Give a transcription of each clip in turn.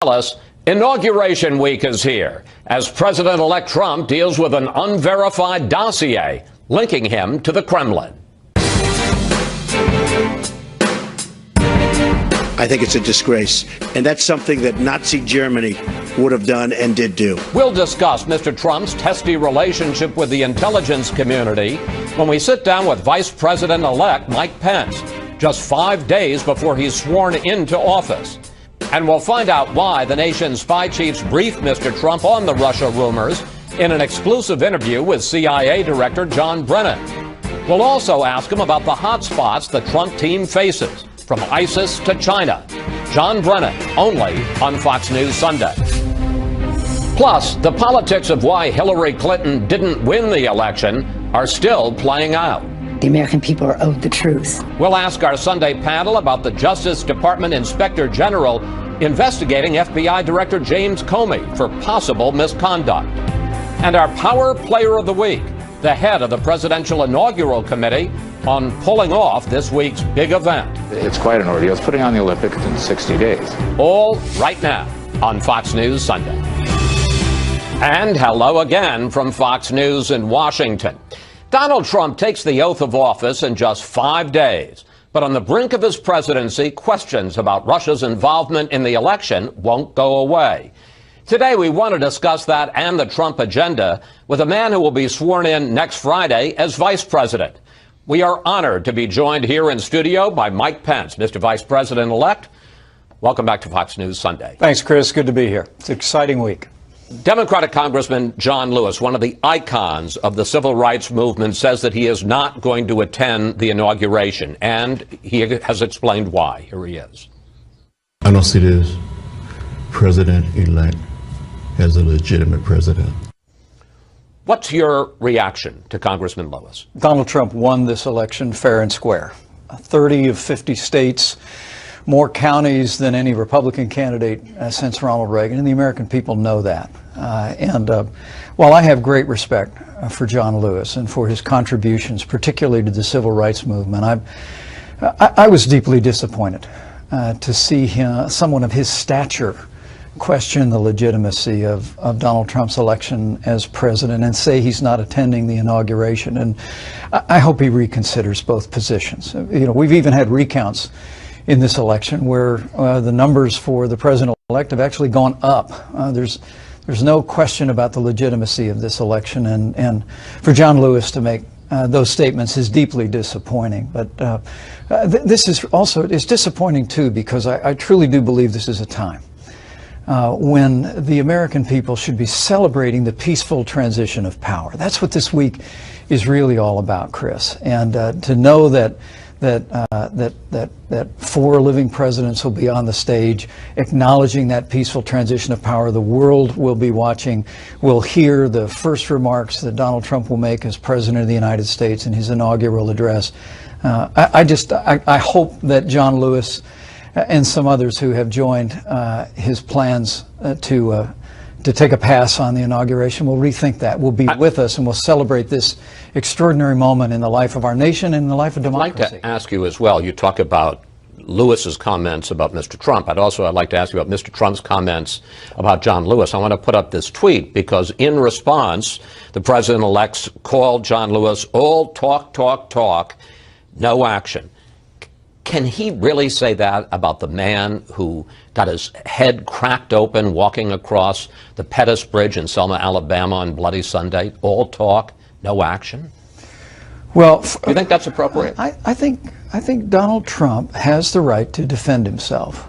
Dallas, Inauguration Week is here as President-elect Trump deals with an unverified dossier linking him to the Kremlin. I think it's a disgrace, and that's something that Nazi Germany would have done and did do. We'll discuss Mr. Trump's testy relationship with the intelligence community when we sit down with Vice President-elect Mike Pence, just 5 days before he's sworn into office. And we'll find out why the nation's spy chiefs briefed Mr. Trump on the Russia rumors in an exclusive interview with CIA Director John Brennan. We'll also ask him about the hot spots the Trump team faces, from ISIS to China. John Brennan, only on Fox News Sunday. Plus, the politics of why Hillary Clinton didn't win the election are still playing out. The American people are owed the truth. We'll ask our Sunday panel about the Justice Department Inspector General investigating FBI Director James Comey for possible misconduct. And our Power Player of the Week, the head of the Presidential Inaugural Committee, on pulling off this week's big event. It's quite an ordeal. It's putting on the Olympics in 60 days. All right now on Fox News Sunday. And hello again from Fox News in Washington. Donald Trump takes the oath of office in just 5 days. But on the brink of his presidency, questions about Russia's involvement in the election won't go away. Today, we want to discuss that and the Trump agenda with a man who will be sworn in next Friday as vice president. We are honored to be joined here in studio by Mike Pence. Mr. Vice President-elect, welcome back to Fox News Sunday. Thanks, Chris. Good to be here. It's an exciting week. Democratic Congressman John Lewis, one of the icons of the civil rights movement, says that he is not going to attend the inauguration, and he has explained why. Here he is. I don't see this president-elect as a legitimate president. What's your reaction to Congressman Lewis? Donald Trump won this election fair and square. 30 of 50 states, more counties than any Republican candidate since Ronald Reagan, and the American people know that. While I have great respect for John Lewis and for his contributions, particularly to the civil rights movement, I was deeply disappointed to see someone of his stature question the legitimacy of Donald Trump's election as president and say he's not attending the inauguration. And I hope he reconsiders both positions. You know, we've even had recounts in this election where the numbers for the president-elect have actually gone up. There's no question about the legitimacy of this election, and for John Lewis to make those statements is deeply disappointing. But this is also, it's disappointing too, because I truly do believe this is a time when the American people should be celebrating the peaceful transition of power. That's what this week is really all about, Chris. And to know that 4 living presidents will be on the stage acknowledging that peaceful transition of power. The world will be watching. We'll hear the first remarks that Donald Trump will make as president of the United States in his inaugural address. I hope that John Lewis and some others who have joined his plans to take a pass on the inauguration will rethink that. Will be with us and will celebrate this extraordinary moment in the life of our nation and in the life of democracy. I'd like to ask you as well, you talk about Lewis's comments about Mr. Trump. I'd like to ask you about Mr. Trump's comments about John Lewis. I want to put up this tweet because in response, the president-elect called John Lewis all talk, talk, talk, no action. Can he really say that about the man who got his head cracked open walking across the Pettus Bridge in Selma, Alabama on Bloody Sunday? All talk, no action? Well, do you think that's appropriate? I think Donald Trump has the right to defend himself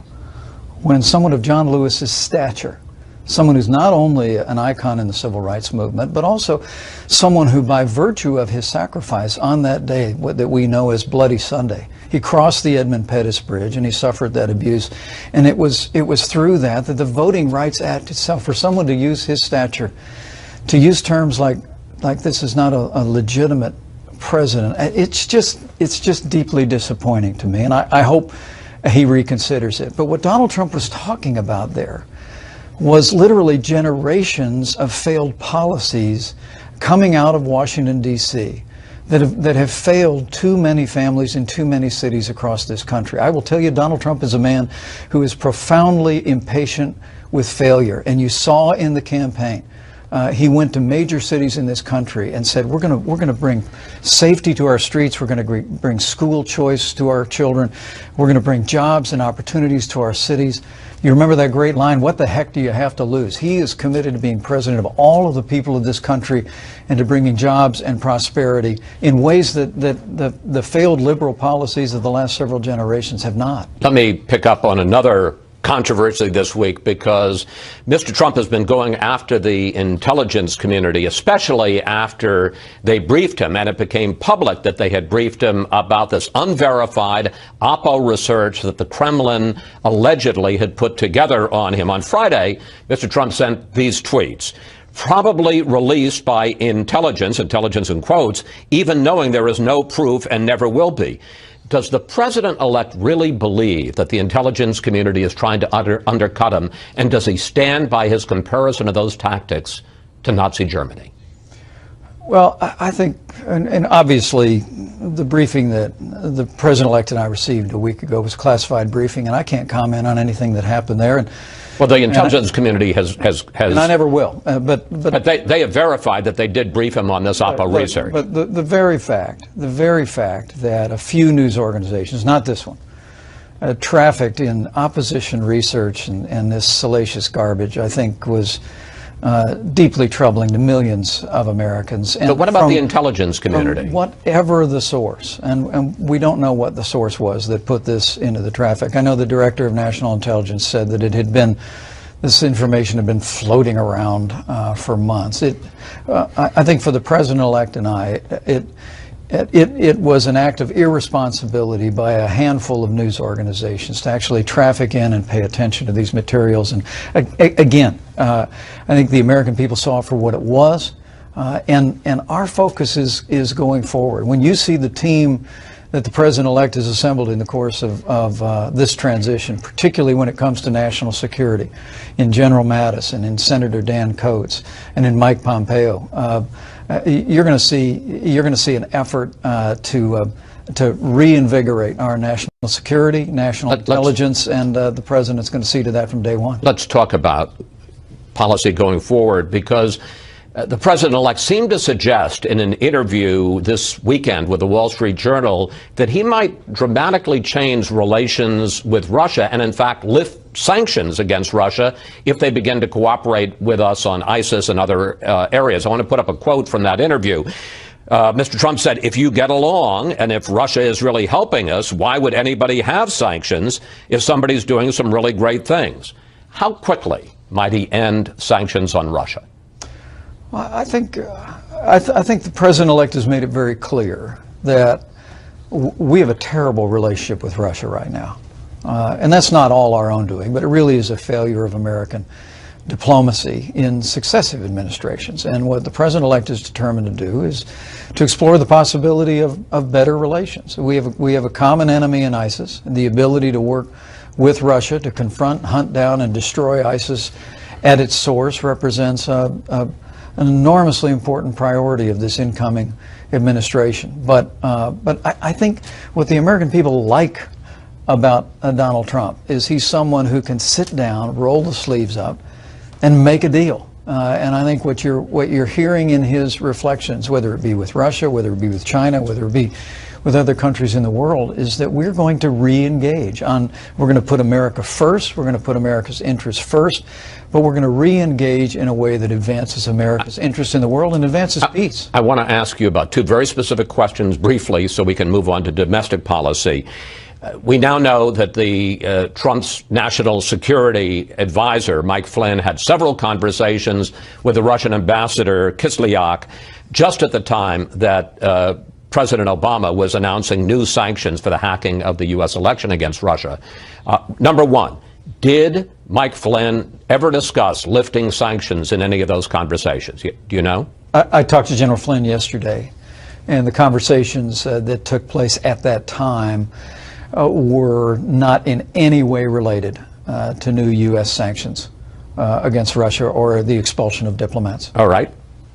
when someone of John Lewis's stature, someone who's not only an icon in the civil rights movement, but also someone who, by virtue of his sacrifice on that day that we know as Bloody Sunday, he crossed the Edmund Pettus Bridge and he suffered that abuse. And it was through that the Voting Rights Act itself, for someone to use his stature, to use terms like this is not a legitimate president, it's just deeply disappointing to me. And I hope he reconsiders it. But what Donald Trump was talking about there was literally generations of failed policies coming out of Washington, D.C. that have failed too many families in too many cities across this country. I will tell you, Donald Trump is a man who is profoundly impatient with failure, and you saw in the campaign. He went to major cities in this country and said, we're going to bring safety to our streets. We're going to bring school choice to our children. We're going to bring jobs and opportunities to our cities. You remember that great line, what the heck do you have to lose? He is committed to being president of all of the people of this country and to bringing jobs and prosperity in ways that the failed liberal policies of the last several generations have not. Let me pick up on another controversy this week, because Mr. Trump has been going after the intelligence community, especially after they briefed him, and it became public that they had briefed him about this unverified Oppo research that the Kremlin allegedly had put together on him. On Friday, Mr. Trump sent these tweets. Probably released by intelligence in quotes, even knowing there is no proof and never will be. Does the president-elect really believe that the intelligence community is trying to undercut him? And does he stand by his comparison of those tactics to Nazi Germany? Well, I think, and obviously, the briefing that the president-elect and I received a week ago was a classified briefing, and I can't comment on anything that happened there. And well, the intelligence community has and I never will. But they have verified that they did brief him on this Oppo research. But the very fact that a few news organizations, not this one, trafficked in opposition research and this salacious garbage, I think was deeply troubling to millions of Americans. But what about the intelligence community? Whatever the source, and we don't know what the source was that put this into the traffic. I know the Director of National Intelligence said that this information had been floating around for months. I think for the president-elect and I, it was an act of irresponsibility by a handful of news organizations to actually traffic in and pay attention to these materials. And again, I think the American people saw it for what it was, and our focus is going forward. When you see the team that the president-elect has assembled in the course of this transition, particularly when it comes to national security, in General Mattis and in Senator Dan Coats and in Mike Pompeo, you're going to see an effort to reinvigorate our national security, national intelligence, and the president's going to see to that from day one. Let's talk about policy going forward, because the president-elect seemed to suggest in an interview this weekend with the Wall Street Journal that he might dramatically change relations with Russia and, in fact, lift sanctions against Russia if they begin to cooperate with us on ISIS and other areas. I want to put up a quote from that interview. Mr. Trump said, if you get along and if Russia is really helping us, why would anybody have sanctions if somebody's doing some really great things? How quickly might he end sanctions on Russia? Well, I think the president-elect has made it very clear that we have a terrible relationship with Russia right now. And that's not all our own doing, but it really is a failure of American diplomacy in successive administrations. And what the president-elect is determined to do is to explore the possibility of better relations. We have a common enemy in ISIS, and the ability to work with Russia to confront, hunt down, and destroy ISIS at its source represents an enormously important priority of this incoming administration. But I think what the American people like about Donald Trump is he's someone who can sit down, roll the sleeves up, and make a deal. And I think what you're hearing in his reflections, whether it be with Russia, whether it be with China, whether it be with other countries in the world, is that we're going to re-engage on, we're going to put America first, we're going to put America's interests first, but we're going to re-engage in a way that advances America's interests in the world and advances peace. I want to ask you about two very specific questions briefly so we can move on to domestic policy. We now know that the Trump's national security advisor, Mike Flynn, had several conversations with the Russian ambassador Kislyak just at the time that President Obama was announcing new sanctions for the hacking of the U.S. election against Russia. Number one, did Mike Flynn ever discuss lifting sanctions in any of those conversations? Do you know? I talked to General Flynn yesterday, and the conversations that took place at that time were not in any way related to new U.S. sanctions against Russia or the expulsion of diplomats. All right.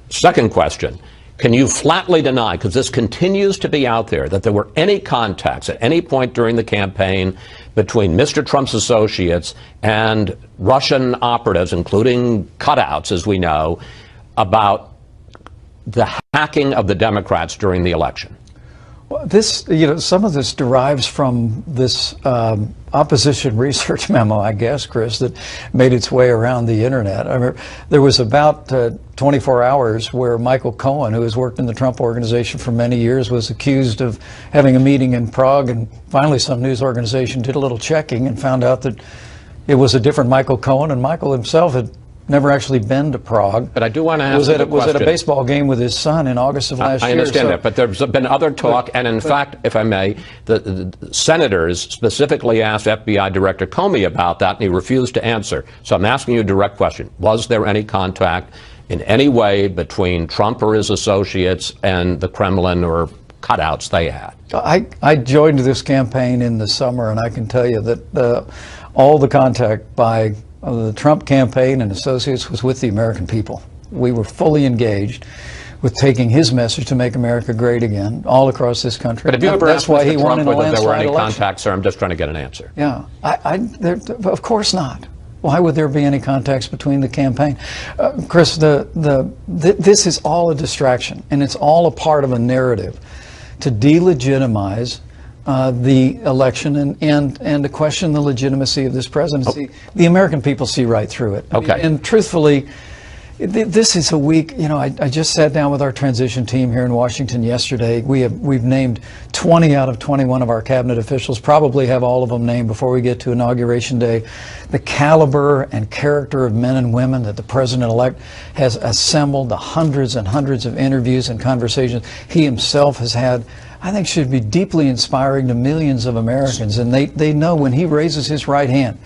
Second question. Can you flatly deny, because this continues to be out there, that there were any contacts at any point during the campaign between Mr. Trump's associates and Russian operatives, including cutouts, as we know, about the hacking of the Democrats during the election? Well, some of this derives from this opposition research memo, I guess, Chris, that made its way around the internet. I remember there was about 24 hours where Michael Cohen, who has worked in the Trump organization for many years, was accused of having a meeting in Prague, and finally some news organization did a little checking and found out that it was a different Michael Cohen, and Michael himself had never actually been to Prague. But I do want to ask was at a baseball game with his son in August of last year. I understand that, but there's been other talk, and in fact, if I may, the senators specifically asked FBI Director Comey about that, and he refused to answer. So I'm asking you a direct question. Was there any contact in any way between Trump or his associates and the Kremlin or cutouts they had? I joined this campaign in the summer, and I can tell you that all the contact by the Trump campaign and associates was with the American people. We were fully engaged with taking his message to make America great again all across this country. But have you ever asked Mr. Trump whether there were any election. contacts, sir? I'm just trying to get an answer. Yeah, of course not. Why would there be any contacts between the campaign? Chris, this is all a distraction, and it's all a part of a narrative to delegitimize the election and to question the legitimacy of this presidency. The American people see right through it. Okay. And truthfully, this is a week, I just sat down with our transition team here in Washington yesterday. We've named 20 out of 21 of our cabinet officials, probably have all of them named before we get to Inauguration Day. The caliber and character of men and women that the president-elect has assembled, the hundreds and hundreds of interviews and conversations he himself has had, I think should be deeply inspiring to millions of Americans. And they know when he raises his right hand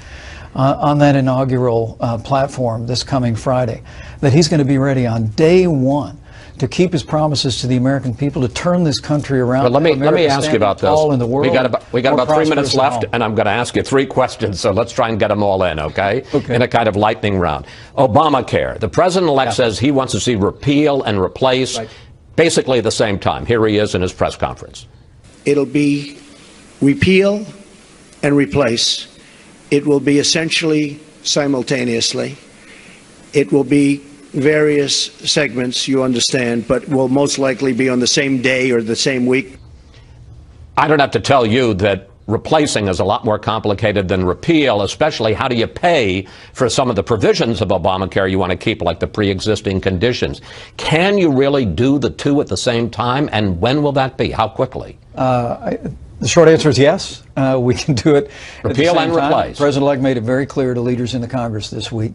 on that inaugural platform this coming Friday, that he's going to be ready on day one to keep his promises to the American people, to turn this country around. But let me ask you about this. In the world, we got about 3 minutes left, and I'm going to ask you 3 questions, so let's try and get them all in, okay? In a kind of lightning round. Obamacare. The president-elect says he wants to see repeal and replace basically at the same time. Here he is in his press conference. It'll be repeal and replace. It will be essentially simultaneously. It will be various segments, you understand, but will most likely be on the same day or the same week. I don't have to tell you that replacing is a lot more complicated than repeal, especially how do you pay for some of the provisions of Obamacare you want to keep, like the pre-existing conditions. Can you really do the two at the same time, and when will that be? How quickly? The short answer is yes. We can do it. Repeal and replace. The president-elect made it very clear to leaders in the Congress this week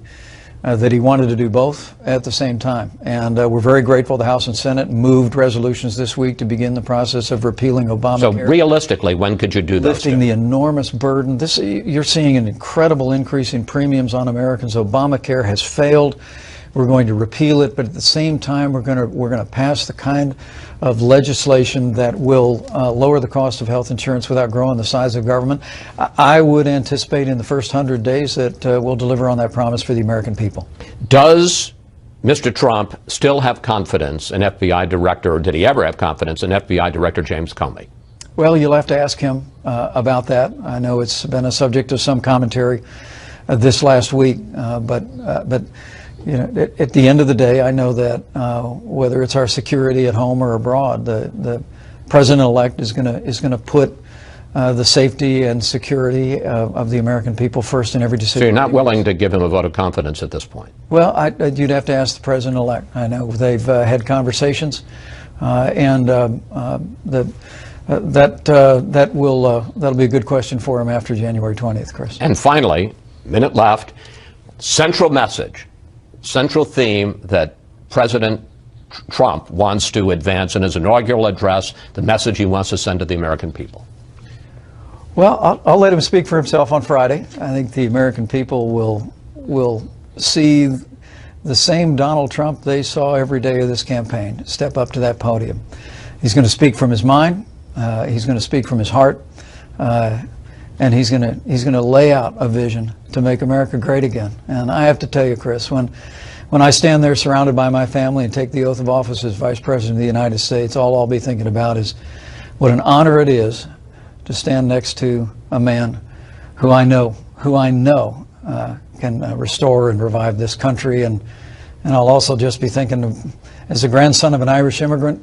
that he wanted to do both at the same time. And we're very grateful the House and Senate moved resolutions this week to begin the process of repealing Obamacare. So realistically, when could you do those lifting the enormous burden. You're seeing an incredible increase in premiums on Americans. Obamacare has failed. We're going to repeal it, but at the same time, we're going to pass the kind of legislation that will lower the cost of health insurance without growing the size of government. I would anticipate in the first 100 days that we'll deliver on that promise for the American people. Does Mr. Trump still have confidence in FBI Director, or did he ever have confidence in FBI Director James Comey? Well, you'll have to ask him about that. I know it's been a subject of some commentary this last week, but at the end of the day, I know that whether it's our security at home or abroad, the president-elect is going to put the safety and security of the American people first in every decision. So you're not willing to give him a vote of confidence at this point? Well, you'd have to ask the president-elect. I know they've had conversations, and that'll be a good question for him after January 20th, Chris. And finally, minute left, central message. Central theme that President Trump wants to advance in his inaugural address, the message he wants to send to the American people? Well, I'll let him speak for himself on Friday. I think the American people will see the same Donald Trump they saw every day of this campaign step up to that podium. He's going to speak from his mind. He's going to speak from his heart. And he's going to lay out a vision to make America great again. And I have to tell you, Chris, when when I stand there surrounded by my family and take the oath of office as Vice President of the United States, all I'll be thinking about is what an honor it is to stand next to a man who I know can restore and revive this country. And I'll also just be thinking of, as a grandson of an Irish immigrant,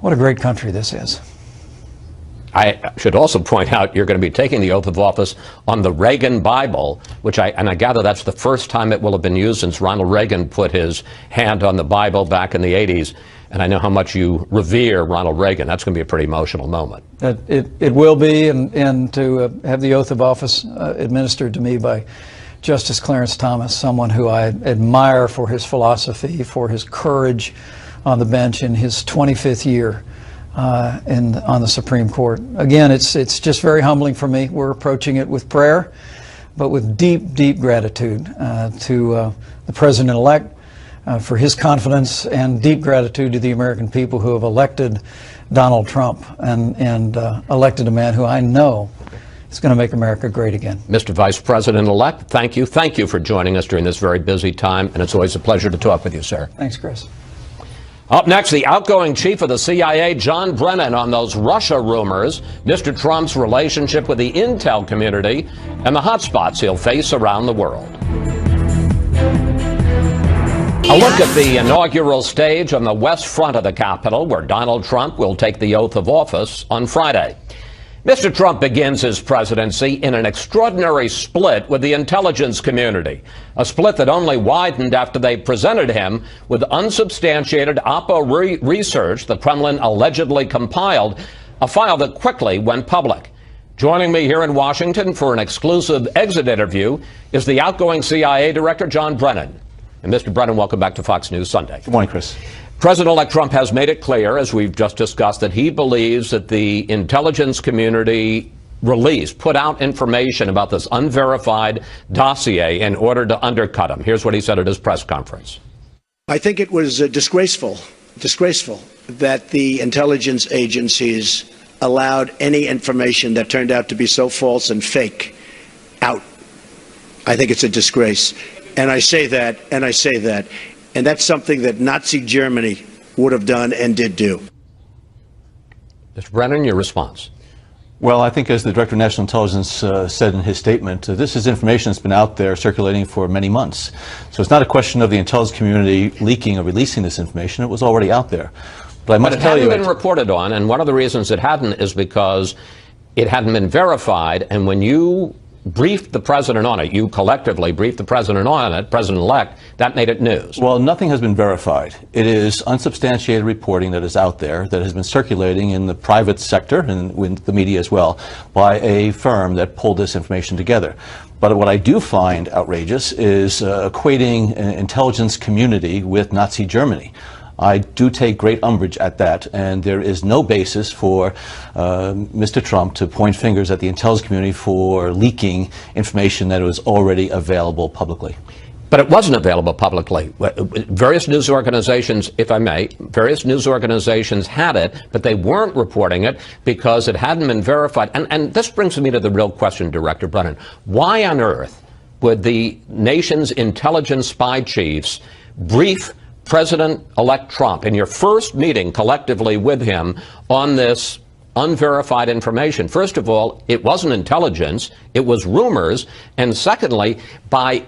what a great country this is. I should also point out you're going to be taking the oath of office on the Reagan Bible, which I gather that's the first time it will have been used since Ronald Reagan put his hand on the Bible back in the 80s. And I know how much you revere Ronald Reagan. That's going to be a pretty emotional moment. It will be, and to have the oath of office administered to me by Justice Clarence Thomas, someone who I admire for his philosophy, for his courage on the bench in his 25th year on the Supreme Court. Again, it's just very humbling for me. We're approaching it with prayer, but with deep, deep gratitude to the President-elect for his confidence, and deep gratitude to the American people who have elected Donald Trump and elected a man who I know is going to make America great again. Mr. Vice President-elect, thank you. Thank you for joining us during this very busy time, and it's always a pleasure to talk with you, sir. Thanks, Chris. Up next, the outgoing chief of the CIA, John Brennan, on those Russia rumors, Mr. Trump's relationship with the intel community, and the hotspots he'll face around the world. A look at the inaugural stage on the west front of the Capitol, where Donald Trump will take the oath of office on Friday. Mr. Trump begins his presidency in an extraordinary split with the intelligence community, a split that only widened after they presented him with unsubstantiated Oppo research the Kremlin allegedly compiled, a file that quickly went public. Joining me here in Washington for an exclusive exit interview is the outgoing CIA Director, John Brennan. And Mr. Brennan, welcome back to Fox News Sunday. Good morning, Chris. President-elect Trump has made it clear, as we've just discussed, that he believes that the intelligence community put out information about this unverified dossier in order to undercut him. Here's what he said at his press conference. I think it was disgraceful that the intelligence agencies allowed any information that turned out to be so false and fake out. I think it's a disgrace. And I say that, and that's something that Nazi Germany would have done and did do. Mr. Brennan, your response. Well, I think as the Director of National Intelligence said in his statement, this is information that's been out there circulating for many months. So it's not a question of the intelligence community leaking or releasing this information. It was already out there. But I must tell you, it hadn't been reported on, and one of the reasons it hadn't is because it hadn't been verified, and when you briefed the president on it, you collectively briefed the president on it, President-elect, that made it news. Well, nothing has been verified. It is unsubstantiated reporting that is out there that has been circulating in the private sector and with the media as well by a firm that pulled this information together. But what I do find outrageous is equating an intelligence community with Nazi Germany. I do take great umbrage at that, and there is no basis for Mr. Trump to point fingers at the intelligence community for leaking information that was already available publicly. But it wasn't available publicly. Various news organizations, if I may, various news organizations had it, but they weren't reporting it because it hadn't been verified. And this brings me to the real question, Director Brennan. Why on earth would the nation's intelligence spy chiefs brief President-elect Trump in your first meeting collectively with him on this unverified information? First of all, it wasn't intelligence, it was rumors. And secondly, by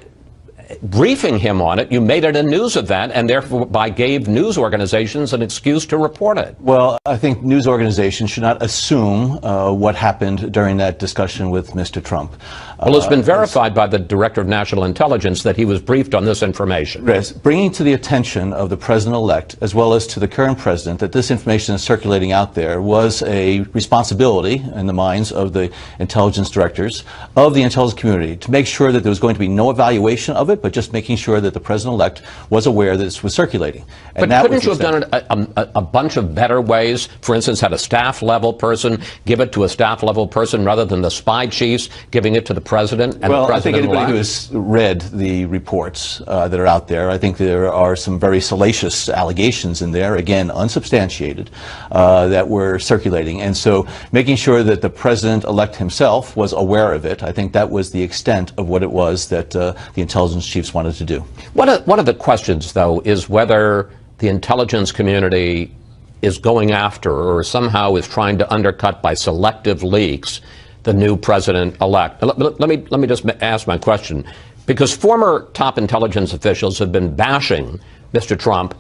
briefing him on it, you made it a news event and therefore gave news organizations an excuse to report it. Well, I think news organizations should not assume what happened during that discussion with Mr. Trump. Well, it's been verified by the Director of National Intelligence that he was briefed on this information. Yes, bringing to the attention of the President-elect, as well as to the current President, that this information is circulating out there was a responsibility in the minds of the intelligence directors of the intelligence community to make sure that there was going to be no evaluation of it, but just making sure that the President-elect was aware that this was circulating. And but couldn't you have done it a bunch of better ways? For instance, had a staff-level person give it to a staff-level person rather than the spy chiefs giving it to the President and the President-elect? I think anybody who has read the reports that are out there, I think there are some very salacious allegations in there, again, unsubstantiated, that were circulating. And so making sure that the President-elect himself was aware of it, I think that was the extent of what it was that the intelligence intelligence chiefs wanted to do. One of the questions, though, is whether the intelligence community is going after or somehow is trying to undercut by selective leaks the new president-elect. Let me just ask my question, because former top intelligence officials have been bashing Mr. Trump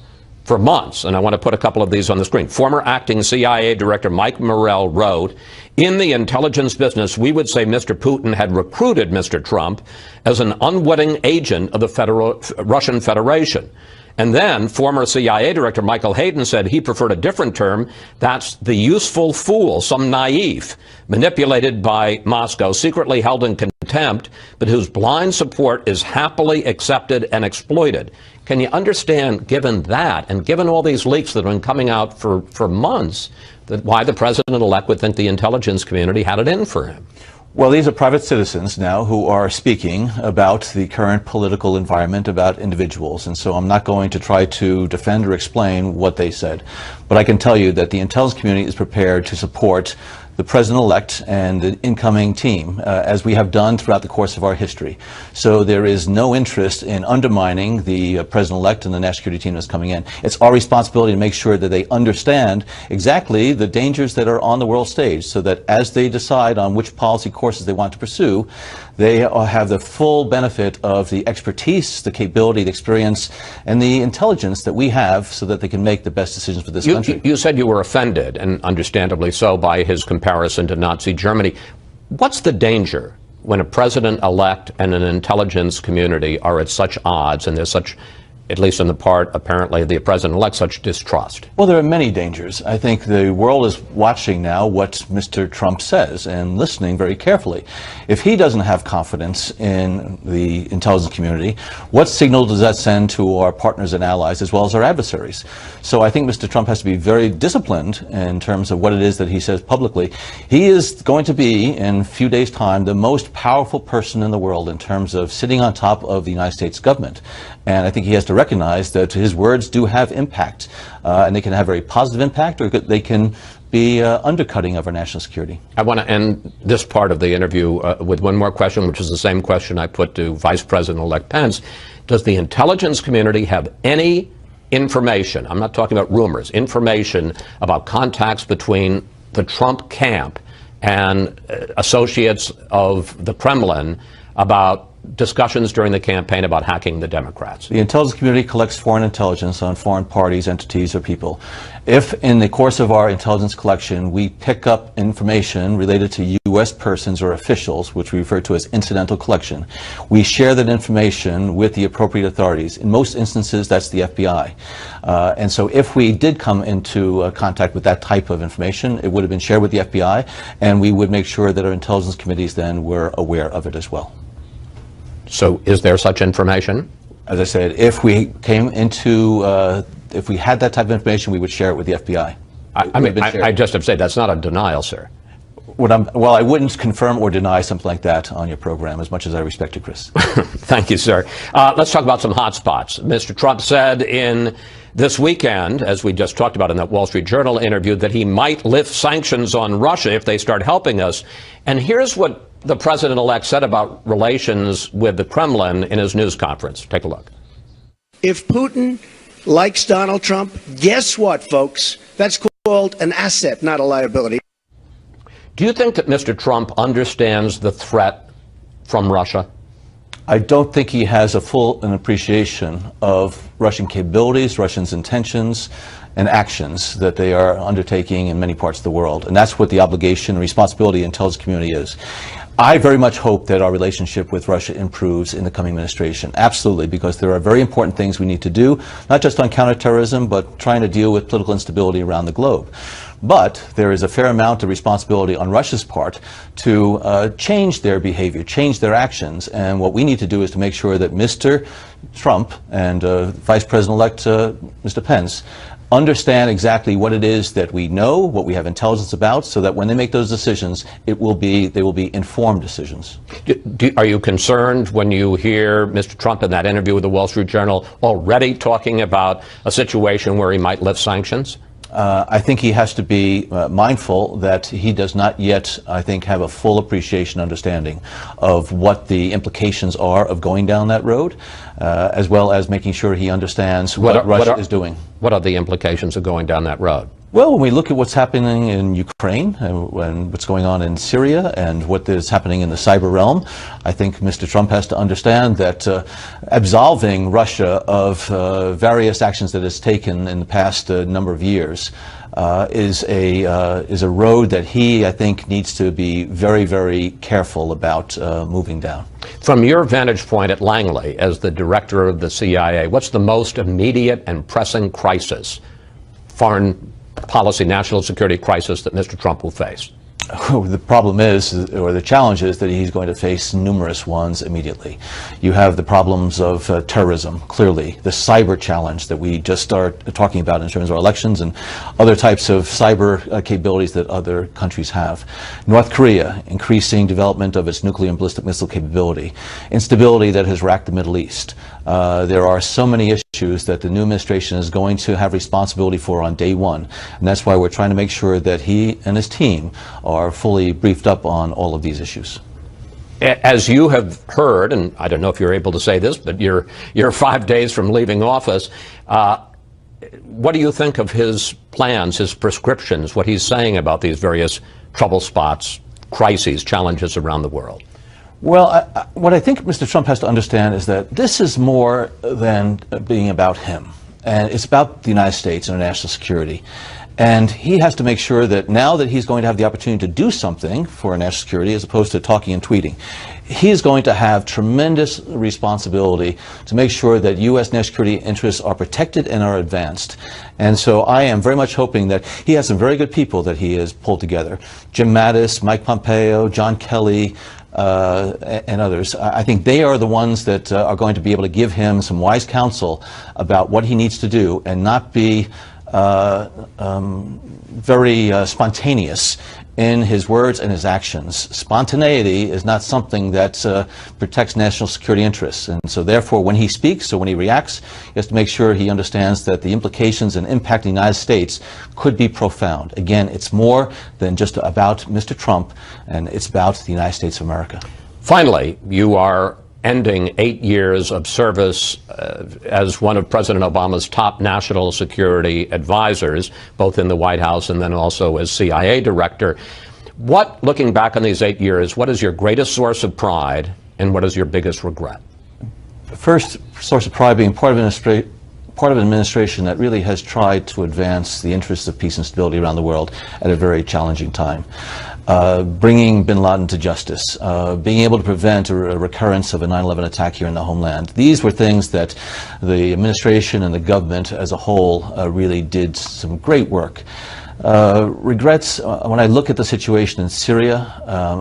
for months, and I want to put a couple of these on the screen. Former acting CIA Director Mike Morrell wrote, "In the intelligence business, we would say Mr. Putin had recruited Mr. Trump as an unwitting agent of the Russian Federation." And then former CIA Director Michael Hayden said he preferred a different term. That's the useful fool, some naive, manipulated by Moscow, secretly held in contempt, but whose blind support is happily accepted and exploited. Can you understand, given that, and given all these leaks that have been coming out for months, that why the president-elect would think the intelligence community had it in for him? Well, these are private citizens now who are speaking about the current political environment, about individuals, and so I'm not going to try to defend or explain what they said. But I can tell you that the intelligence community is prepared to support the president-elect and the incoming team, as we have done throughout the course of our history. So there is no interest in undermining the president-elect and the national security team that's coming in. It's our responsibility to make sure that they understand exactly the dangers that are on the world stage, so that as they decide on which policy courses they want to pursue, they have the full benefit of the expertise, the capability, the experience, and the intelligence that we have, so that they can make the best decisions for this country. You said you were offended, and understandably so, by his comparison to Nazi Germany. What's the danger when a president-elect and an intelligence community are at such odds, and there's such, at least on the part, apparently, of the president-elect, such distrust? Well, there are many dangers. I think the world is watching now what Mr. Trump says and listening very carefully. If he doesn't have confidence in the intelligence community, what signal does that send to our partners and allies as well as our adversaries? So I think Mr. Trump has to be very disciplined in terms of what it is that he says publicly. He is going to be, in a few days' time, the most powerful person in the world in terms of sitting on top of the United States government. And I think he has to recognize that his words do have impact, and they can have very positive impact, or they can be undercutting of our national security. I want to end this part of the interview with one more question, which is the same question I put to Vice President-elect Pence. Does the intelligence community have any information, I'm not talking about rumors, information about contacts between the Trump camp and associates of the Kremlin about discussions during the campaign about hacking the Democrats? The intelligence community collects foreign intelligence on foreign parties, entities, or people. If in the course of our intelligence collection we pick up information related to U.S. persons or officials, which we refer to as incidental collection, we share that information with the appropriate authorities. In most instances, that's the FBI. And so if we did come into contact with that type of information, it would have been shared with the FBI, and we would make sure that our intelligence committees then were aware of it as well. So is there such information? As I said, if we came into, if we had that type of information, we would share it with the FBI. I just have to say, that's not a denial, sir. Well, I wouldn't confirm or deny something like that on your program, as much as I respect you, Chris. Thank you, sir. Let's talk about some hot spots. Mr. Trump said in this weekend, as we just talked about in that Wall Street Journal interview, that he might lift sanctions on Russia if they start helping us. And here's what the president-elect said about relations with the Kremlin in his news conference. Take a look. If Putin likes Donald Trump, guess what, folks? That's called an asset, not a liability. Do you think that Mr. Trump understands the threat from Russia? I don't think he has a full appreciation of Russian capabilities, Russians' intentions, and actions that they are undertaking in many parts of the world. And that's what the obligation and responsibility of the intelligence community is. I very much hope that our relationship with Russia improves in the coming administration. Absolutely, because there are very important things we need to do, not just on counterterrorism, but trying to deal with political instability around the globe. But there is a fair amount of responsibility on Russia's part to change their behavior, change their actions. And what we need to do is to make sure that Mr. Trump and Vice President-elect Mr. Pence understand exactly what it is that we know, what we have intelligence about, so that when they make those decisions, they will be informed decisions. Are you concerned when you hear Mr. Trump in that interview with the Wall Street Journal already talking about a situation where he might lift sanctions? I think he has to be mindful that he does not yet, I think, have a full appreciation, understanding of what the implications are of going down that road, as well as making sure he understands what Russia is doing. What are the implications of going down that road? Well, when we look at what's happening in Ukraine and what's going on in Syria and what is happening in the cyber realm, I think Mr. Trump has to understand that absolving Russia of various actions that it's taken in the past number of years is a road that he, I think, needs to be very, very careful about moving down. From your vantage point at Langley, as the director of the CIA, what's the most immediate and pressing crisis, foreign policy, national security crisis, that Mr. Trump will face? The problem is, or the challenge is, that he's going to face numerous ones immediately. You have the problems of terrorism, clearly, the cyber challenge that we just start talking about in terms of our elections and other types of cyber capabilities that other countries have. North Korea, increasing development of its nuclear and ballistic missile capability. Instability that has racked the Middle East. There are so many issues that the new administration is going to have responsibility for on day one, and that's why we're trying to make sure that he and his team are fully briefed up on all of these issues. As you have heard, and I don't know if you're able to say this, but you're 5 days from leaving office, what do you think of his plans, his prescriptions, what he's saying about these various trouble spots, crises, challenges around the world? Well, what I think Mr. Trump has to understand is that this is more than being about him. And it's about the United States and our national security. And he has to make sure that now that he's going to have the opportunity to do something for our national security, as opposed to talking and tweeting, he is going to have tremendous responsibility to make sure that U.S. national security interests are protected and are advanced. And so I am very much hoping that he has some very good people that he has pulled together. Jim Mattis, Mike Pompeo, John Kelly, and others. I think they are the ones that are going to be able to give him some wise counsel about what he needs to do and not be very spontaneous in his words and his actions. Spontaneity is not something that protects national security interests. And so therefore, when he speaks or when he reacts, he has to make sure he understands that the implications and impact of the United States could be profound. Again, it's more than just about Mr. Trump, and it's about the United States of America. Finally, you are ending 8 years of service as one of President Obama's top national security advisors, both in the White House and then also as CIA director. What, looking back on these 8 years, what is your greatest source of pride and what is your biggest regret? The first source of pride being part of an administration that really has tried to advance the interests of peace and stability around the world at a very challenging time. Bringing bin Laden to justice, being able to prevent a recurrence of a 9/11 attack here in the homeland. These were things that the administration and the government as a whole really did some great work. Regrets, when I look at the situation in Syria,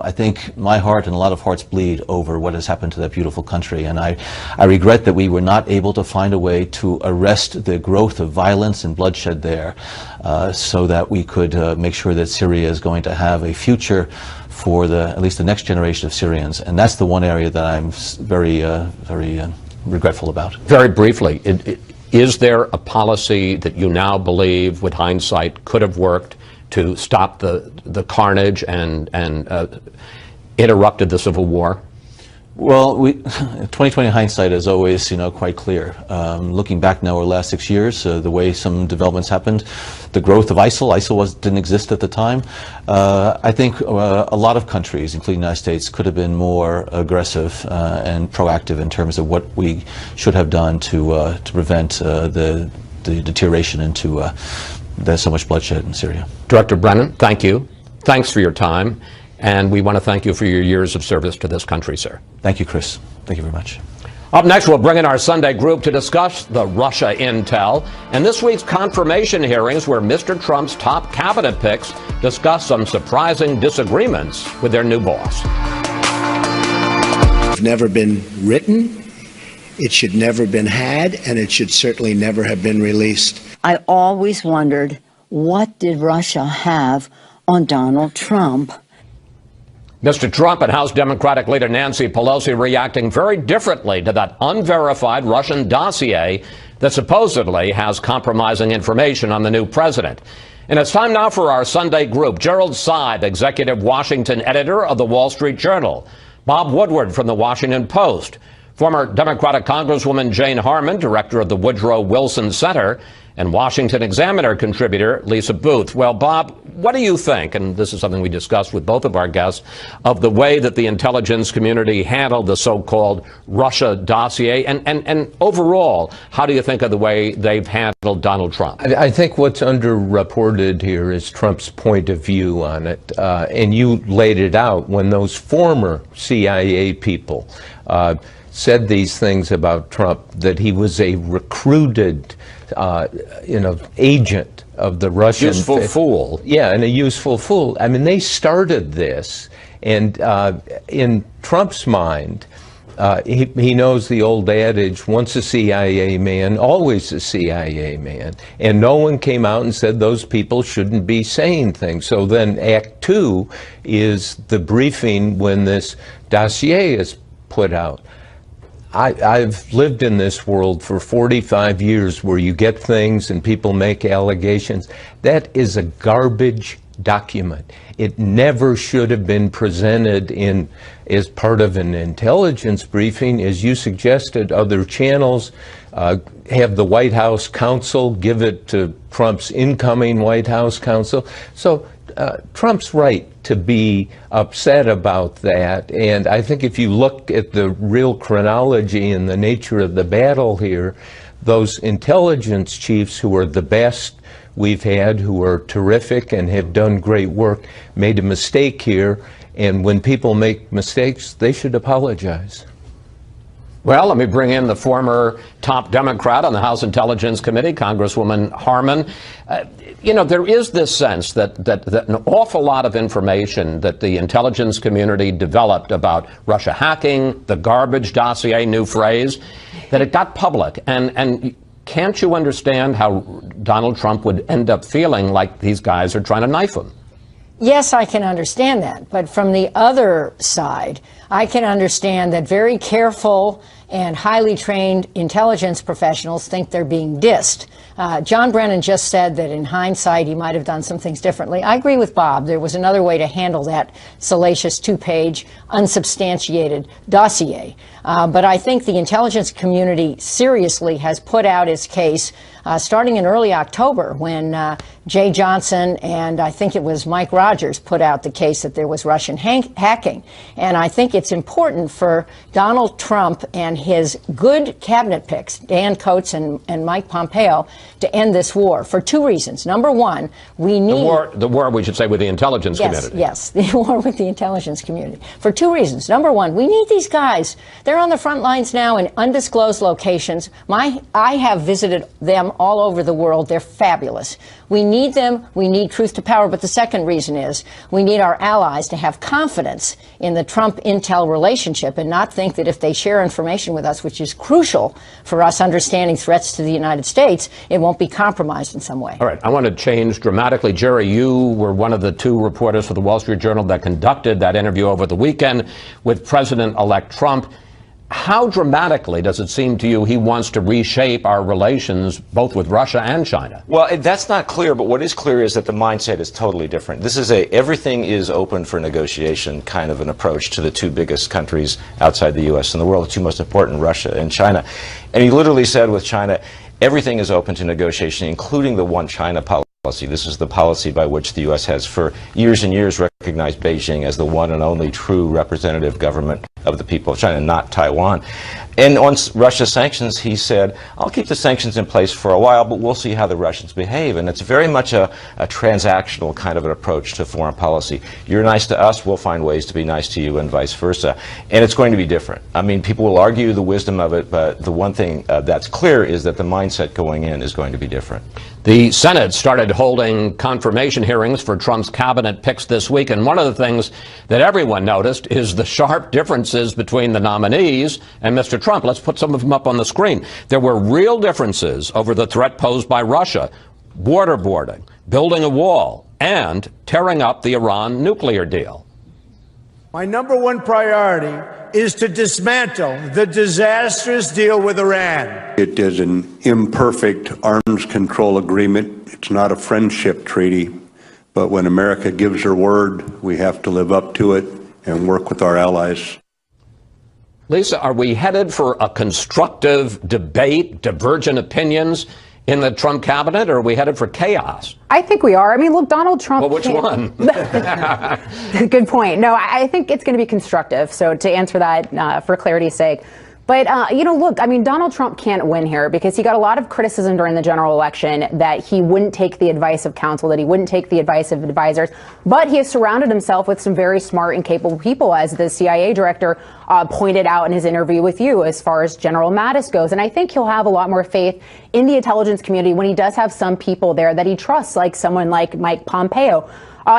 I think my heart and a lot of hearts bleed over what has happened to that beautiful country. And I regret that we were not able to find a way to arrest the growth of violence and bloodshed there so that we could make sure that Syria is going to have a future for at least the next generation of Syrians. And that's the one area that I'm very regretful about. Very briefly, is there a policy that you now believe, with hindsight, could have worked to stop the carnage and interrupted the Civil War? Well, 2020 hindsight is always, quite clear. Looking back now over the last 6 years, the way some developments happened, the growth of ISIL didn't exist at the time. I think a lot of countries, including the United States, could have been more aggressive and proactive in terms of what we should have done to prevent the deterioration into there's so much bloodshed in Syria. Director Brennan, thank you. Thanks for your time. And we want to thank you for your years of service to this country, sir. Thank you, Chris. Thank you very much. Up next, we'll bring in our Sunday group to discuss the Russia intel and this week's confirmation hearings where Mr. Trump's top cabinet picks discuss some surprising disagreements with their new boss. It's never been written, it should never have been had, and it should certainly never have been released. I always wondered, what did Russia have on Donald Trump? Mr. Trump and House Democratic leader Nancy Pelosi reacting very differently to that unverified Russian dossier that supposedly has compromising information on the new president. And it's time now for our Sunday group. Gerald Seib, executive Washington editor of the Wall Street Journal. Bob Woodward from the Washington Post. Former Democratic Congresswoman Jane Harman, director of the Woodrow Wilson Center, and Washington Examiner contributor Lisa Booth. Well, Bob, what do you think, and this is something we discussed with both of our guests, of the way that the intelligence community handled the so-called Russia dossier? And overall, how do you think of the way they've handled Donald Trump? I think what's underreported here is Trump's point of view on it. And you laid it out when those former CIA people said these things about Trump, that he was a recruited agent of the Russian... Useful fool. Yeah, and a useful fool. I mean, they started this, and in Trump's mind, he knows the old adage, once a CIA man, always a CIA man. And no one came out and said those people shouldn't be saying things. So then Act Two is the briefing when this dossier is put out. I've lived in this world for 45 years where you get things and people make allegations. That is a garbage document. It never should have been presented as part of an intelligence briefing. As you suggested, other channels have the White House counsel give it to Trump's incoming White House counsel. So Trump's right to be upset about that, and I think if you look at the real chronology and the nature of the battle here, those intelligence chiefs who are the best we've had, who are terrific and have done great work, made a mistake here, and when people make mistakes, they should apologize. Well, let me bring in the former top Democrat on the House Intelligence Committee, Congresswoman Harman. There is this sense that an awful lot of information that the intelligence community developed about Russia hacking, the garbage dossier, new phrase, that it got public. And can't you understand how Donald Trump would end up feeling like these guys are trying to knife him? Yes, I can understand that. But from the other side, I can understand that very careful and highly trained intelligence professionals think they're being dissed. John Brennan just said that in hindsight, he might have done some things differently. I agree with Bob. There was another way to handle that salacious two-page, unsubstantiated dossier. But I think the intelligence community seriously has put out its case starting in early October when Jay Johnson and I think it was Mike Rogers put out the case that there was Russian hacking. And I think it's important for Donald Trump and his good cabinet picks, Dan Coats and Mike Pompeo, to end this war for two reasons. Number one, we need... The war, we should say, with the intelligence community. Yes, the war with the intelligence community. For two reasons. Number one, we need these guys. They're on the front lines now in undisclosed locations. I have visited them all over the world. They're fabulous. We need them. We need truth to power. But the second reason is we need our allies to have confidence in the Trump-Intel relationship and not think that if they share information with us, which is crucial for us understanding threats to the United States, it won't be compromised in some way. All right. I want to change dramatically. Jerry, you were one of the two reporters for the Wall Street Journal that conducted that interview over the weekend with President-elect Trump. How dramatically does it seem to you he wants to reshape our relations both with Russia and China? Well, that's not clear, but what is clear is that the mindset is totally different. This is everything is open for negotiation kind of an approach to the two biggest countries outside the U.S. in the world, the two most important, Russia and China. And he literally said with China, everything is open to negotiation, including the one China policy. This is the policy by which the U.S. has for years and years recognized Beijing as the one and only true representative government of the people of China, not Taiwan. And on Russia sanctions, he said, I'll keep the sanctions in place for a while, but we'll see how the Russians behave. And it's very much a transactional kind of an approach to foreign policy. You're nice to us, we'll find ways to be nice to you, and vice versa. And it's going to be different. I mean, people will argue the wisdom of it, but the one thing that's clear is that the mindset going in is going to be different. The Senate started holding confirmation hearings for Trump's cabinet picks this week, and one of the things that everyone noticed is the sharp differences between the nominees and Mr. Trump. Let's put some of them up on the screen. There were real differences over the threat posed by Russia, waterboarding, building a wall, and tearing up the Iran nuclear deal. My number one priority is to dismantle the disastrous deal with Iran. It is an imperfect arms control agreement. It's not a friendship treaty. But when America gives her word, we have to live up to it and work with our allies. Lisa, are we headed for a constructive debate, divergent opinions in the Trump cabinet, or are we headed for chaos? I think we are. I mean, look, Donald Trump. Well, which one? Good point. No, I think it's going to be constructive. So to answer that for clarity's sake. But, look, I mean, Donald Trump can't win here because he got a lot of criticism during the general election that he wouldn't take the advice of counsel, that he wouldn't take the advice of advisors. But he has surrounded himself with some very smart and capable people, as the CIA director pointed out in his interview with you, as far as General Mattis goes. And I think he'll have a lot more faith in the intelligence community when he does have some people there that he trusts, like someone like Mike Pompeo.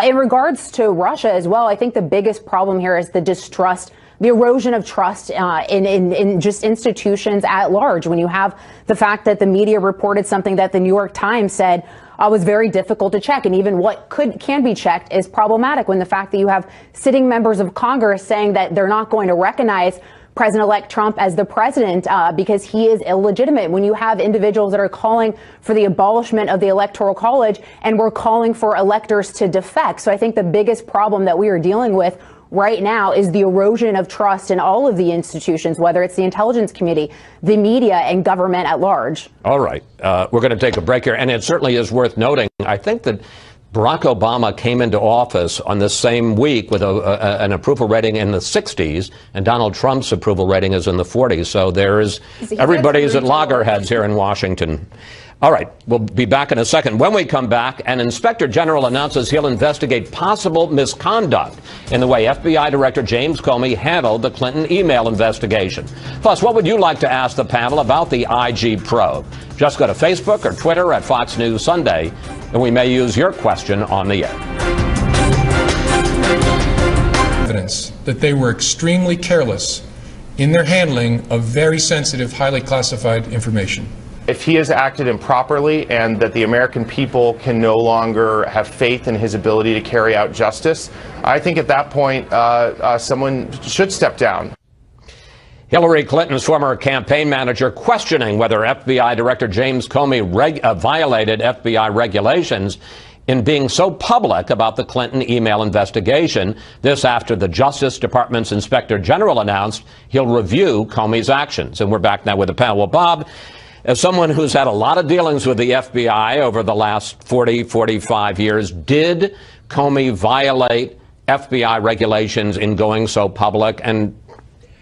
In regards to Russia as well, I think the biggest problem here is the distrust, the erosion of trust in just institutions at large. When you have the fact that the media reported something that the New York Times said was very difficult to check, and even what can be checked is problematic, when the fact that you have sitting members of Congress saying that they're not going to recognize President-elect Trump as the president because he is illegitimate, when you have individuals that are calling for the abolishment of the Electoral College and we're calling for electors to defect. So I think the biggest problem that we are dealing with right now is the erosion of trust in all of the institutions, whether it's the intelligence community, the media, and government at large. All right. We're going to take a break here. And it certainly is worth noting, I think that Barack Obama came into office on this same week with an approval rating in the 60s, and Donald Trump's approval rating is in the 40s. So everybody's at loggerheads here in Washington. All right, we'll be back in a second. When we come back, an inspector general announces he'll investigate possible misconduct in the way FBI Director James Comey handled the Clinton email investigation. Plus, what would you like to ask the panel about the IG probe? Just go to Facebook or Twitter at Fox News Sunday, and we may use your question on the air. Evidence that they were extremely careless in their handling of very sensitive, highly classified information. If he has acted improperly and that the American people can no longer have faith in his ability to carry out justice, I think at that point someone should step down. Hillary Clinton's former campaign manager questioning whether FBI Director James Comey violated FBI regulations in being so public about the Clinton email investigation. This after the Justice Department's Inspector General announced he'll review Comey's actions. And we're back now with the panel. Well, Bob, as someone who's had a lot of dealings with the FBI over the last 45 years, did Comey violate FBI regulations in going so public? And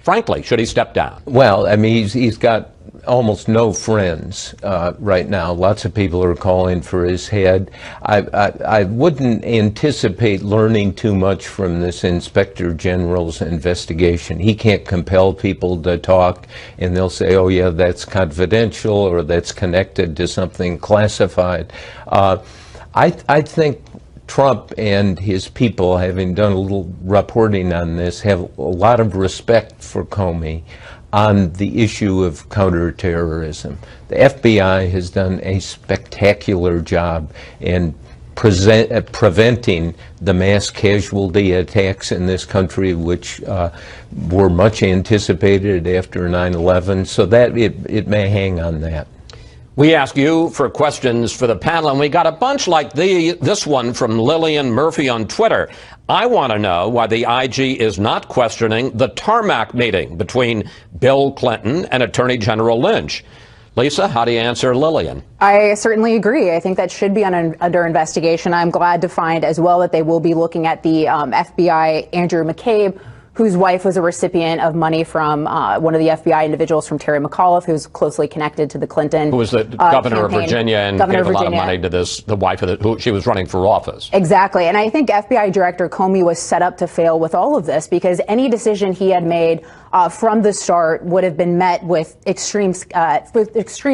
frankly, should he step down? Well, I mean, he's got almost no friends right now. Lots of people are calling for his head. I wouldn't anticipate learning too much from this Inspector General's investigation. He can't compel people to talk, and they'll say, oh, yeah, that's confidential or that's connected to something classified. I think Trump and his people, having done a little reporting on this, have a lot of respect for Comey on the issue of counterterrorism. The FBI has done a spectacular job in preventing the mass casualty attacks in this country, which were much anticipated after 9/11, so that it may hang on that. We ask you for questions for the panel, and we got a bunch like this one from Lillian Murphy on Twitter. I want to know why the IG is not questioning the tarmac meeting between Bill Clinton and Attorney General Lynch. Lisa, how do you answer Lillian? I certainly agree. I think that should be under investigation. I'm glad to find as well that they will be looking at the FBI Andrew McCabe, whose wife was a recipient of money from one of the FBI individuals from Terry McAuliffe, who's closely connected to the Clinton who was the governor of Virginia and gave a lot of money to the wife of who she was running for office. Exactly. And I think FBI Director Comey was set up to fail with all of this, because any decision he had made from the start would have been met with extreme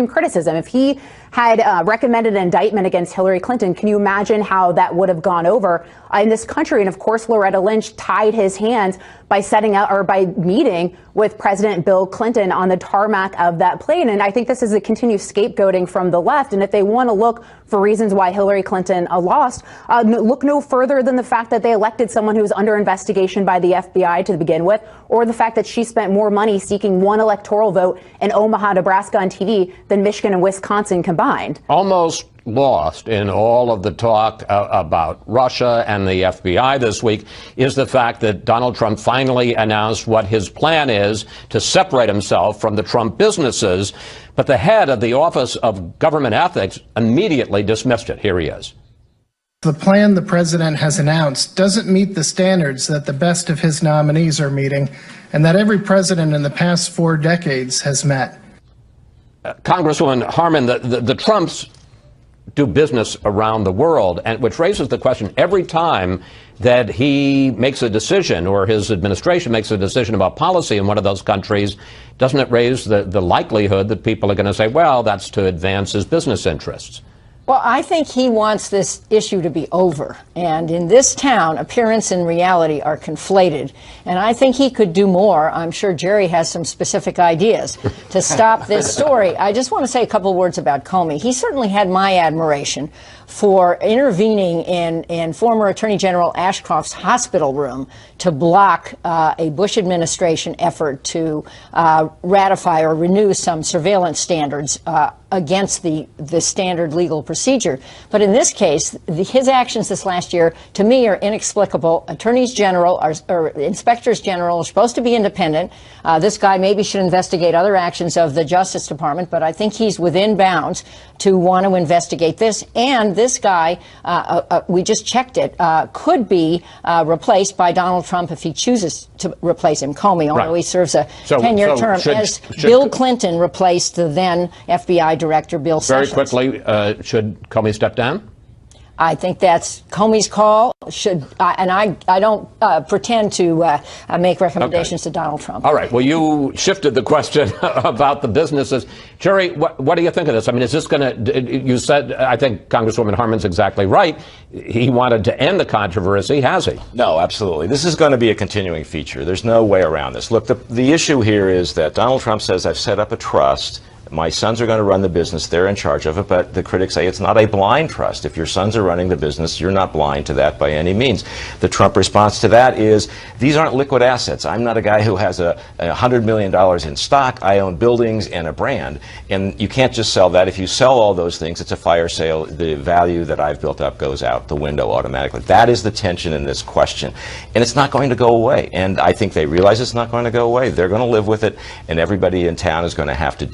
criticism. If he had recommended an indictment against Hillary Clinton, can you imagine how that would have gone over in this country? And of course, Loretta Lynch tied his hands by by meeting with President Bill Clinton on the tarmac of that plane. And I think this is a continued scapegoating from the left. And if they want to look for reasons why Hillary Clinton lost, look no further than the fact that they elected someone who was under investigation by the FBI to begin with, or the fact that she spent more money seeking one electoral vote in Omaha, Nebraska on TV than Michigan and Wisconsin combined. Almost lost in all of the talk about Russia and the FBI this week is the fact that Donald Trump finally announced what his plan is to separate himself from the Trump businesses. But the head of the Office of Government Ethics immediately dismissed it. Here he is. The plan the president has announced doesn't meet the standards that the best of his nominees are meeting and that every president in the past 4 decades has met. Congresswoman Harman, the Trumps do business around the world, and which raises the question every time that he makes a decision or his administration makes a decision about policy in one of those countries, doesn't it raise the likelihood that people are going to say, well, that's to advance his business interests? Well, I think he wants this issue to be over. And in this town, appearance and reality are conflated. And I think he could do more. I'm sure Jerry has some specific ideas to stop this story. I just want to say a couple words about Comey. He certainly had my admiration for intervening in former Attorney General Ashcroft's hospital room to block a Bush administration effort to ratify or renew some surveillance standards against the standard legal procedure. But in this case, his actions this last year, to me, are inexplicable. Attorneys General or Inspectors General are supposed to be independent. This guy maybe should investigate other actions of the Justice Department, but I think he's within bounds to want to investigate this. And this guy, we just checked it, could be replaced by Donald Trump if he chooses to replace him, Comey, although he serves a 10-year term, as Bill Clinton replaced the then FBI Director Bill Sessions. Very quickly, should Comey step down? I think that's Comey's call. And I don't pretend to make recommendations to Donald Trump. All right. Well, you shifted the question about the businesses. Jerry, what do you think of this? I mean, is this going to, you said, I think Congresswoman Harman's exactly right. He wanted to end the controversy, has he? No, absolutely. This is going to be a continuing feature. There's no way around this. Look, the issue here is that Donald Trump says, I've set up a trust. My sons are going to run the business. They're in charge of it. But the critics say it's not a blind trust. If your sons are running the business, you're not blind to that by any means. The Trump response to that is, these aren't liquid assets. I'm not a guy who has $100 million in stock. I own buildings and a brand. And you can't just sell that. If you sell all those things, it's a fire sale. The value that I've built up goes out the window automatically. That is the tension in this question. And it's not going to go away. And I think they realize it's not going to go away. They're going to live with it. And everybody in town is going to have to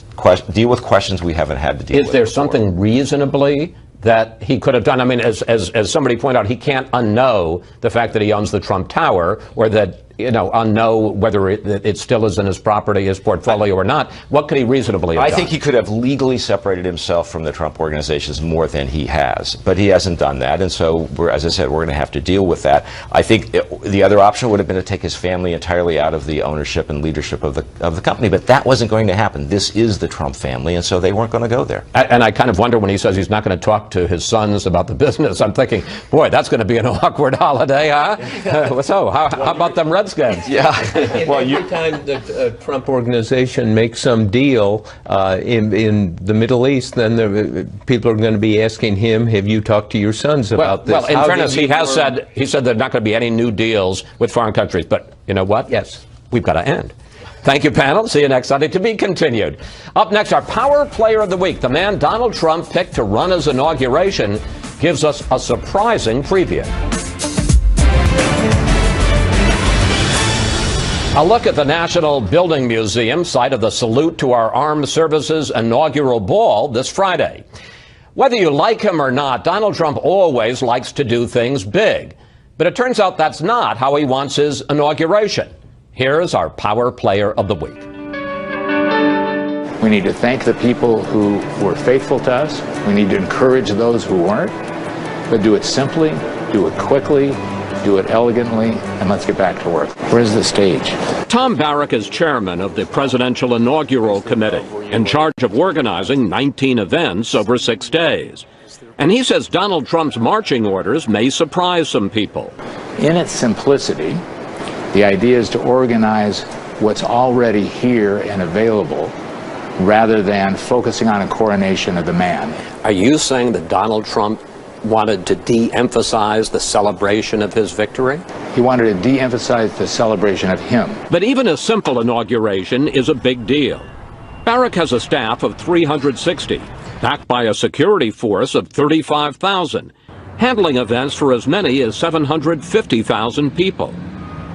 deal with questions we haven't had to deal with. Is there something reasonably that he could have done? I mean, as somebody pointed out, he can't unknow the fact that he owns the Trump Tower, or that, unknow whether it still is in his property, his portfolio or not. What could he reasonably have done? I think he could have legally separated himself from the Trump organizations more than he has, but he hasn't done that. And so, as I said, we're going to have to deal with that. I think the other option would have been to take his family entirely out of the ownership and leadership of the company, but that wasn't going to happen. This is the Trump family, and so they weren't going to go there. And I kind of wonder when he says he's not going to talk to his sons about the business, I'm thinking, boy, that's going to be an awkward holiday, huh? So, how about them Redskins? Yeah. Well, every time the Trump organization makes some deal in the Middle East, then people are going to be asking him, have you talked to your sons about this? Well, in fairness, he said there are not going to be any new deals with foreign countries. But you know what? Yes, we've got to end. Thank you, panel. See you next Sunday. To be continued. Up next, our Power Player of the Week. The man Donald Trump picked to run his inauguration gives us a surprising preview. A look at the National Building Museum, site of the salute to our Armed Services inaugural ball this Friday. Whether you like him or not, Donald Trump always likes to do things big. But it turns out that's not how he wants his inauguration. Here's our Power Player of the Week. We need to thank the people who were faithful to us. We need to encourage those who weren't. But do it simply, do it quickly, do it elegantly, and let's get back to work. Where's the stage? Tom Barrack is chairman of the Presidential Inaugural Committee, in charge of organizing 19 events over 6 days. And he says Donald Trump's marching orders may surprise some people. In its simplicity, the idea is to organize what's already here and available rather than focusing on a coronation of the man. Are you saying that Donald Trump wanted to de-emphasize the celebration of his victory? He wanted to de-emphasize the celebration of him. But even a simple inauguration is a big deal. Barrack has a staff of 360, backed by a security force of 35,000, handling events for as many as 750,000 people.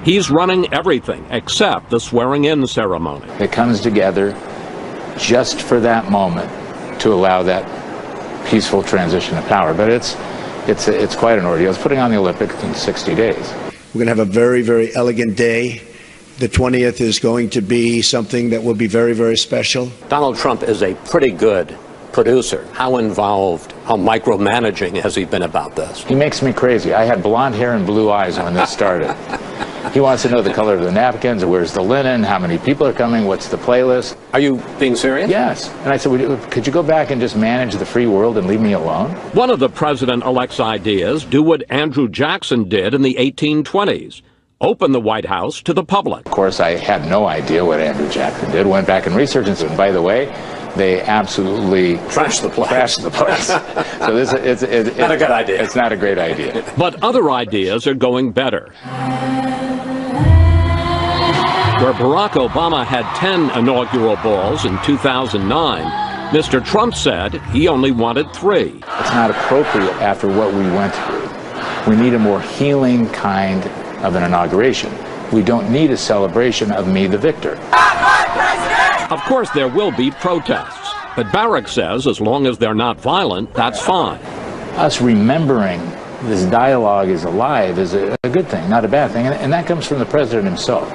He's running everything except the swearing-in ceremony. It comes together just for that moment to allow that peaceful transition of power. But it's quite an ordeal. It's putting on the Olympics in 60 days. We're going to have a very, very elegant day. The 20th is going to be something that will be very, very special. Donald Trump is a pretty good producer. How involved, how micromanaging has he been about this? He makes me crazy. I had blonde hair and blue eyes when this started. He wants to know the color of the napkins, where's the linen, how many people are coming, what's the playlist. Are you being serious? Yes. And I said, could you go back and just manage the free world and leave me alone? One of the president-elect's ideas, do what Andrew Jackson did in the 1820s. Open the White House to the public. Of course, I had no idea what Andrew Jackson did. Went back and researched and said, by the way, they absolutely trashed the place. So it's not a good idea. It's not a great idea. But other ideas are going better. Where Barack Obama had 10 inaugural balls in 2009, Mr. Trump said he only wanted 3. It's not appropriate after what we went through. We need a more healing kind of an inauguration. We don't need a celebration of me, the victor. Of course, there will be protests, but Barrack says as long as they're not violent, that's fine. Us remembering this dialogue is alive is a good thing, not a bad thing, and that comes from the president himself.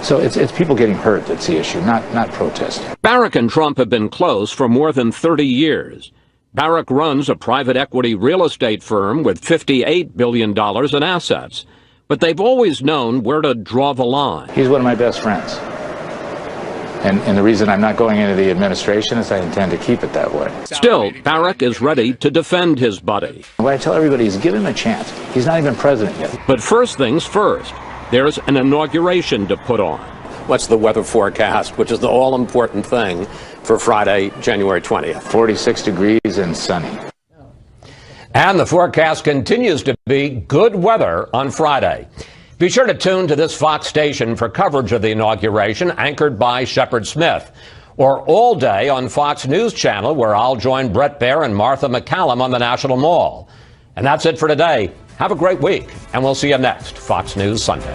So it's people getting hurt that's the issue, not protesting. Barrack and Trump have been close for more than 30 years. Barrack runs a private equity real estate firm with $58 billion in assets. But they've always known where to draw the line. He's one of my best friends. And the reason I'm not going into the administration is I intend to keep it that way. Still, Barrack is ready to defend his buddy. What I tell everybody is give him a chance. He's not even president yet. But first things first, there's an inauguration to put on. What's the weather forecast, which is the all-important thing for Friday, January 20th? 46 degrees and sunny. And the forecast continues to be good weather on Friday. Be sure to tune to this Fox station for coverage of the inauguration, anchored by Shepard Smith, or all day on Fox News Channel, where I'll join Brett Baer and Martha McCallum on the National Mall. And that's it for today. Have a great week, and we'll see you next Fox News Sunday.